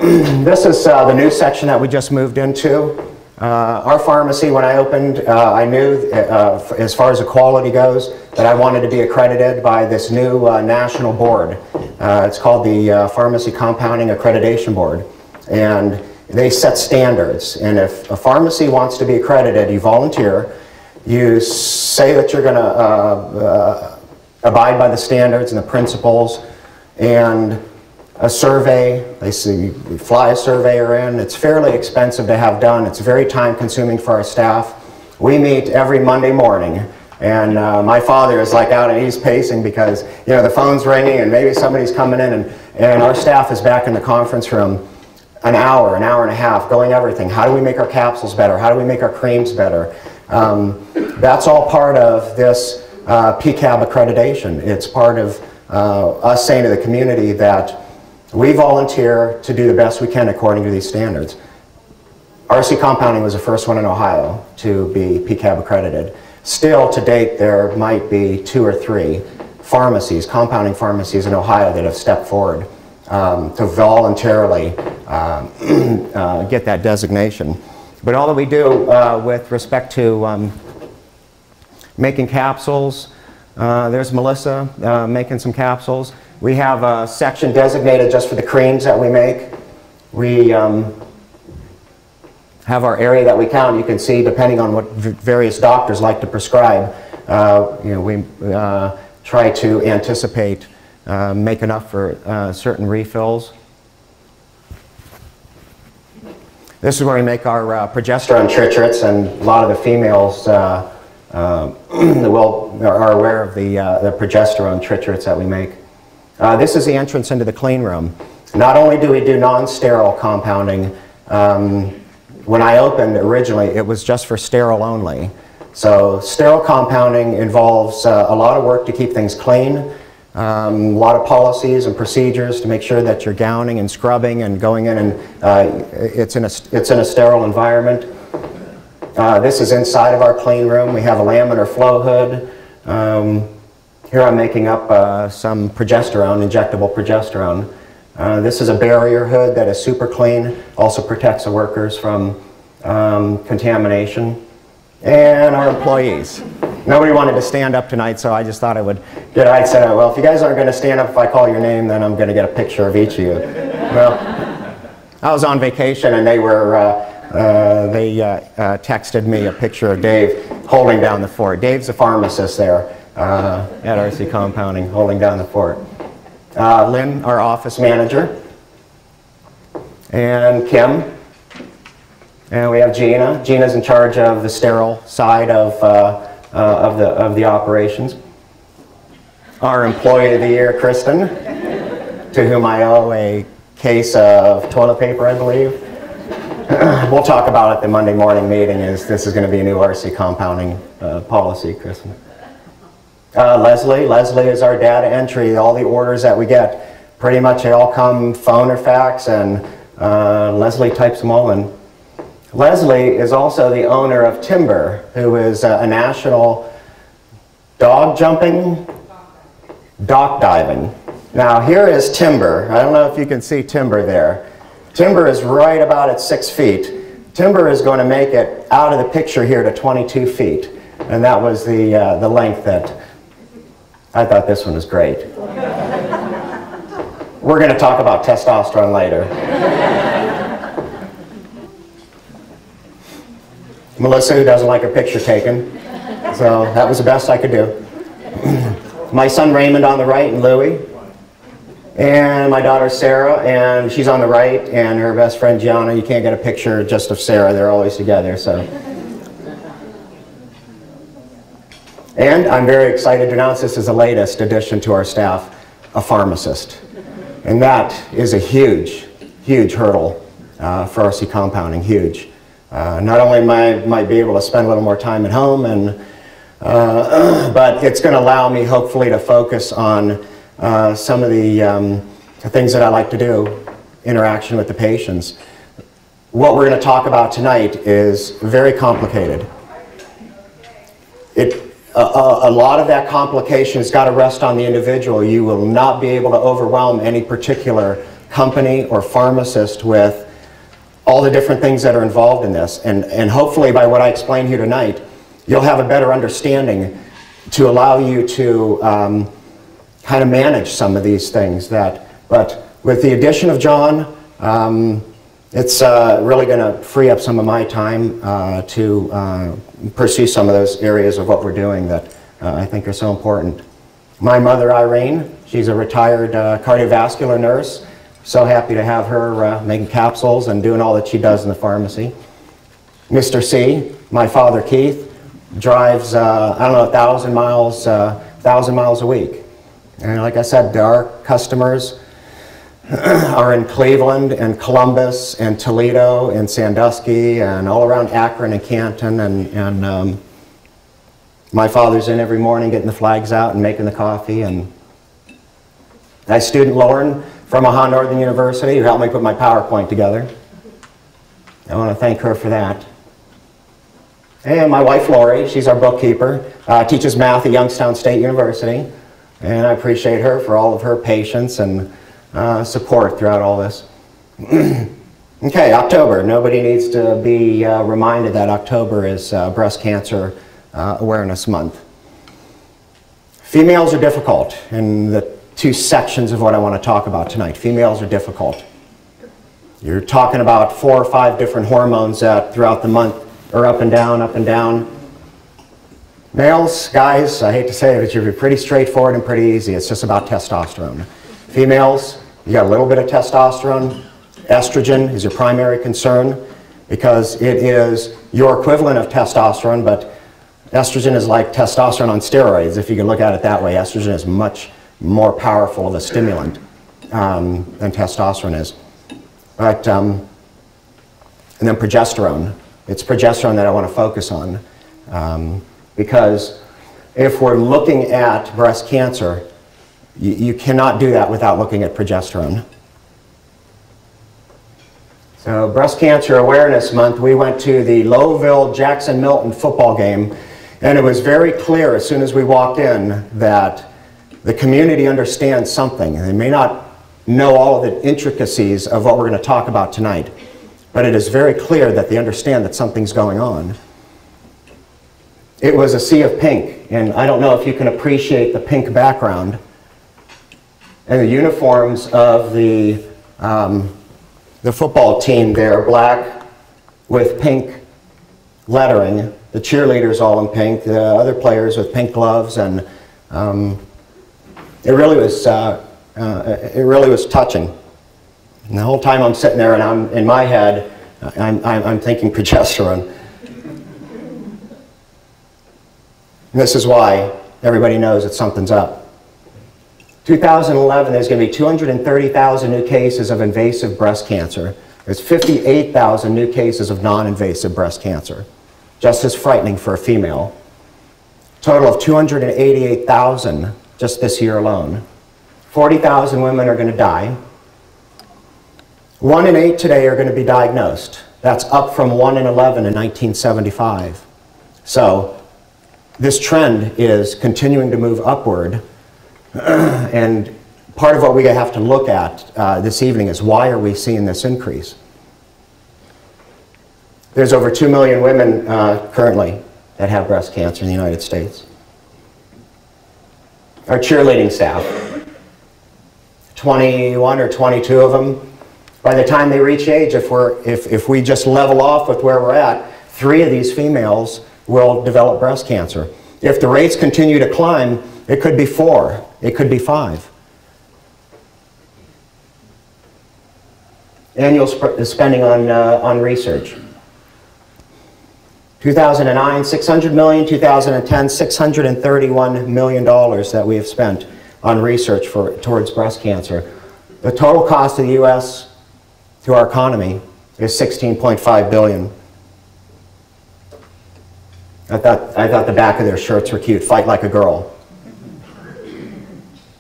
This is the new section that we just moved into. Our pharmacy, when I opened, I knew, as far as the quality goes, that I wanted to be accredited by this new national board. It's called the Pharmacy Compounding Accreditation Board. And they set standards. And if a pharmacy wants to be accredited, you volunteer, you say that you're going to abide by the standards and the principles, and a survey, we fly a surveyor in. It's fairly expensive to have done. It's very time consuming for our staff. We meet every Monday morning, and my father is like out and he's pacing because the phone's ringing and maybe somebody's coming in, and our staff is back in the conference room an hour and a half going everything. How do we make our capsules better? How do we make our creams better? That's all part of this PCAB accreditation. It's part of us saying to the community that we volunteer to do the best we can according to these standards. RC Compounding was the first one in Ohio to be PCAB accredited. Still, to date, there might be 2 or 3 pharmacies, compounding pharmacies in Ohio that have stepped forward to voluntarily get that designation. But all that we do with respect to making capsules, there's Melissa making some capsules. We have a section designated just for the creams that we make. We have our area that we count. You can see, depending on what various doctors like to prescribe, we try to anticipate, make enough for certain refills. This is where we make our progesterone triturates, and a lot of the females are aware of the progesterone triturates that we make. This is the entrance into the clean room. Not only do we do non-sterile compounding, when I opened originally it was just for sterile only. So sterile compounding involves a lot of work to keep things clean, a lot of policies and procedures to make sure that you're gowning and scrubbing and going in, and it's in a sterile environment. This is inside of our clean room. We have a laminar flow hood. Here I'm making up some progesterone, injectable progesterone. This is a barrier hood that is super clean, also protects the workers from contamination. And our employees. Nobody wanted to stand up tonight, so I just thought I said, well, if you guys aren't going to stand up if I call your name, then I'm going to get a picture of each of you. Well, I was on vacation, and they texted me a picture of Dave holding down the fort. Dave's a pharmacist there at RC Compounding, holding down the fort. Lynn, our office manager, and Kim, and we have Gina. Gina's in charge of the sterile side of the operations. Our Employee of the Year, Kristen, to whom I owe a case of toilet paper, I believe. We'll talk about it at the Monday morning meeting. This is going to be a new RC Compounding policy, Kristen. Leslie is our data entry. All the orders that we get, pretty much they all come phone or fax, and Leslie types them all in. Leslie is also the owner of Timber, who is a national dock diving. Now here is Timber. I don't know if you can see Timber there. Timber is right about at 6 feet. Timber is going to make it out of the picture here to 22 feet. And that was the length that I thought this one was great. We're going to talk about testosterone later. Melissa, who doesn't like a picture taken. So that was the best I could do. My son Raymond on the right, and Louie. And my daughter Sarah, and she's on the right, and her best friend Gianna. You can't get a picture just of Sarah. They're always together. So. And I'm very excited to announce this is the latest addition to our staff, a pharmacist. And that is a huge, huge hurdle for RC Compounding, huge. Not only might I be able to spend a little more time at home, but it's going to allow me hopefully to focus on some of the things that I like to do, interaction with the patients. What we're going to talk about tonight is very complicated. A lot of that complication has got to rest on the individual. You will not be able to overwhelm any particular company or pharmacist with all the different things that are involved in this. And hopefully by what I explained here tonight, you'll have a better understanding to allow you to kind of manage some of these things. But with the addition of John, it's really going to free up some of my time to pursue some of those areas of what we're doing that I think are so important. My mother, Irene, she's a retired cardiovascular nurse. So happy to have her making capsules and doing all that she does in the pharmacy. Mr. C, my father, Keith, drives, I don't know, 1,000 miles a week. And like I said, our customers are in Cleveland and Columbus and Toledo and Sandusky and all around Akron and Canton. And my father's in every morning getting the flags out and making the coffee. And my student Lauren from Omaha Northern University, who helped me put my PowerPoint together. I want to thank her for that. And my wife Lori, she's our bookkeeper, teaches math at Youngstown State University. And I appreciate her for all of her patience and support throughout all this. Okay, October. Nobody needs to be reminded that October is Breast Cancer Awareness Month. Females are difficult in the two sections of what I want to talk about tonight. Females are difficult. You're talking about 4 or 5 different hormones that throughout the month are up and down, up and down. Males, guys, I hate to say it, but you're pretty straightforward and pretty easy. It's just about testosterone. Females, you got a little bit of testosterone. Estrogen is your primary concern because it is your equivalent of testosterone, but estrogen is like testosterone on steroids, if you can look at it that way. Estrogen is much more powerful of a stimulant than testosterone is. But, and then progesterone. It's progesterone that I want to focus on because if we're looking at breast cancer, you cannot do that without looking at progesterone. So Breast Cancer Awareness Month, we went to the Lowville-Jackson Milton football game, and it was very clear as soon as we walked in that the community understands something. They may not know all of the intricacies of what we're going to talk about tonight, but it is very clear that they understand that something's going on. It was a sea of pink, and I don't know if you can appreciate the pink background and the uniforms of the football team there, black with pink lettering, the cheerleaders all in pink, the other players with pink gloves, and it really was touching. And the whole time I'm sitting there and I'm in my head, I'm thinking progesterone. And this is why everybody knows that something's up. 2011, there's going to be 230,000 new cases of invasive breast cancer. There's 58,000 new cases of non-invasive breast cancer. Just as frightening for a female. Total of 288,000 just this year alone. 40,000 women are going to die. 1 in 8 today are going to be diagnosed. That's up from 1 in 11 in 1975. So this trend is continuing to move upward. And part of what we have to look at this evening is why are we seeing this increase? There's over 2 million women currently that have breast cancer in the United States. Our cheerleading staff, 21 or 22 of them, by the time they reach age, if we just level off with where we're at, 3 of these females will develop breast cancer. If the rates continue to climb, it could be 4, it could be 5. Annual spending on research. 2009, $600 million, 2010, $631 million that we have spent on research towards breast cancer. The total cost of the U.S. to our economy is $16.5 billion. I thought the back of their shirts were cute. Fight like a girl.